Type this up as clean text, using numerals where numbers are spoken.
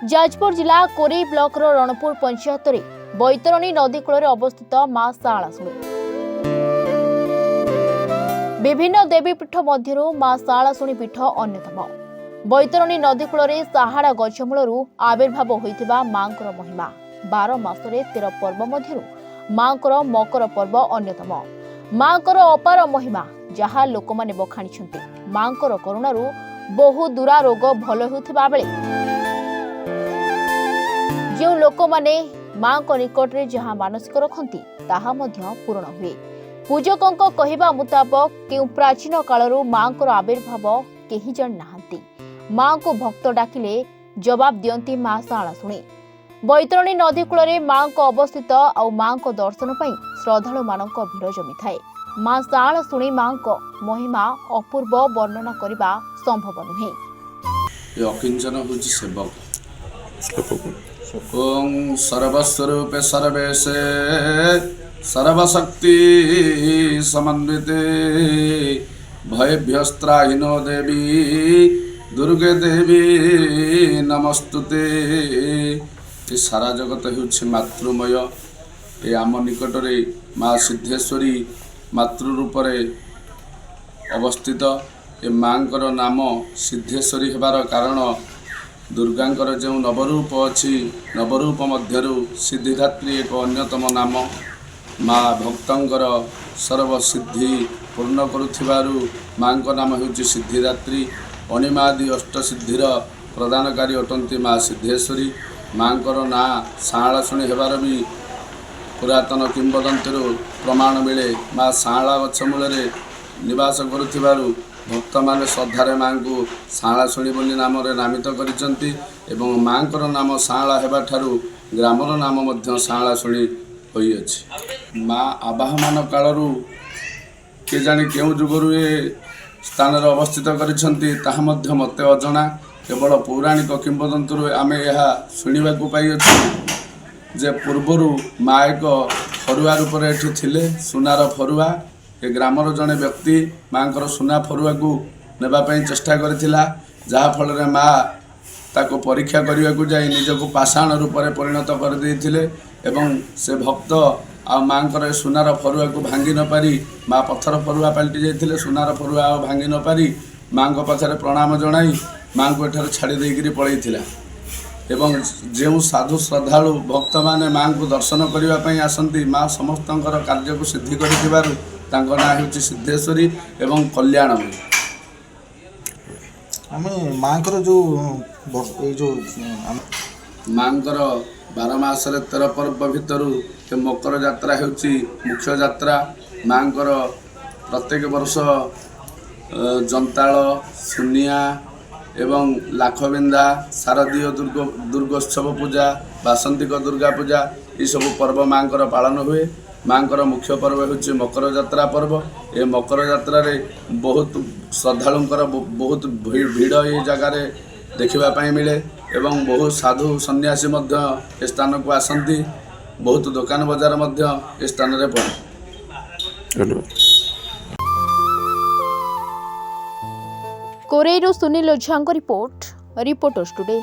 जाजपुर जिला कोरेई ब्लॉक रणपुर पंचायत रे बैतरणी नदी कूल अवस्थित मां शालाशुणी। विभिन्न देवीपीठ मध्यरु मां शालाशुणी पीठ अन्यतम। बैतरणी नदी कूल साहाड़ा गछमूलू आविर्भाव होइथिबा मांकर महिमा। 12 मासरे 13 पर्व मध्यरु मांकर मकर पर्व अन्यतम। मांकर अपार महिमा जहा लोकमाने बखाणिछन्ति। मांकर करुणारू बहु दूरा रोग भल होउथिबा बेले जो लोक माने मां को निकट रे जहां मानसिक रखती ताहा मध्य पूर्ण हुए। पूजकों कहिबा मुताबक केउ प्राचीन कालरू मां को आविर्भाव केही जन नाहंती। मां को भक्त डाकिले जवाब दियंती मां शालाशुणी। बैतरणी नदी कूल रे मां को अवस्थित आ मां को दर्शन पई श्रद्धालु मानक भीड़ जमी थाए। मां शालाशुणी मां को महिमा अपूर्व वर्णना करबा संभव नुहे। अकिंचन होची सेवक ओं सर्वस्वरूपे सर्वेशे सर्वशक्ति समन्विते भयभ्यस्त्राहिनो देवी दुर्गे देवी नमस्तुते। ये सारा जगत होछि मातृमय। ये आम निकटरे माँ सिद्धेश्वरी मातृरूपरे अवस्थित। ये माँकर नाम सिद्धेश्वरी हेबार कारण दुर्गांकर जो नवरूप अच्छी नवरूप मध्यरु सिद्धिदात्री एक अन्यतम नाम। माँ भक्तंकर सर्वसिद्धि पूर्ण करुथिबारु माँ को नाम होछि सिद्धिदात्री। अणिमादि अष्टसिद्धिर प्रदानकारी अटंती माँ सिद्धेश्वरी। माँ को ना शालाशुणी हेबार भी पुरातन किंवदंती प्रमाण मिले। माँ शाला गछमूल निवास करुथिबारु भक्त माने श्रद्धारे माँ को शालाशुणी बोली नाम नामित करिसंती। एवं माँ को नाम शाला हेबा ठारू ग्रामर नाम मध्य शालाशुणी होइअछि। माँ आवाहमान कालरू के जानी केउ जुगरु ए स्थान अवस्थित करिसंती ताहा मध्य मते अजଣା। केवल पौराणिक किंवदंती आमे यहा सुनिबाकू पाइअछु जे पूर्वरु माँ एक फरुआ रूप एठी थिले। सुनार फरुआ ए ग्रामर जड़े व्यक्ति माँ को सुना फरुआ को नेबाई चेष्टा करथिला। जहा फल रे माँ ताको परीक्षा करने को जाई निजको पाषाण रूप में परिणत कर देथिले। एवं से भक्त आ माँ को सुनार फरुआ को भांगी न पारी माँ पत्थर फरुआ पलटि जाइथिले। सुनार फरुआ भांगी न पारी माँ को पाखरे प्रणाम जणाई माँ को एठार छाड़ी देकिरी पळैथिला। एवं जो साधु श्रद्धालु भक्त माने माँ को दर्शन करने आसती माँ समस्तंकर कार्य को सिद्धि करिथिबारु तांको नाम होछि सिद्धेश्वरी एवं कल्याणमयी। आम माँकर जो माँकर 12 मासरे 13 पर्व भितर मकर यात्रा होछि मुख्य यात्रा। माँकर प्रत्येक वर्ष जंताल सुनिया एवं लाखबिंदा शारदीय दुर्गोत्सव पूजा बासंतिक दुर्गा पूजा ये सब पर्व माँकर पालन हुए। माँकर मुख्य पर्व होछि मकर यात्रा पर्व। ये मकर यात्रा रे बहुत श्रद्धालुंकर बहुत भीड़ ये जगार देखा मिले। एवं बहुत साधु सन्यासी मध्य स्थान को आसती। बहुत दुकान बजार मध्य स्थान रे पड़े। कोरेईरू सुनील ओझांको रिपोर्ट रिपोर्टर्स टुडे।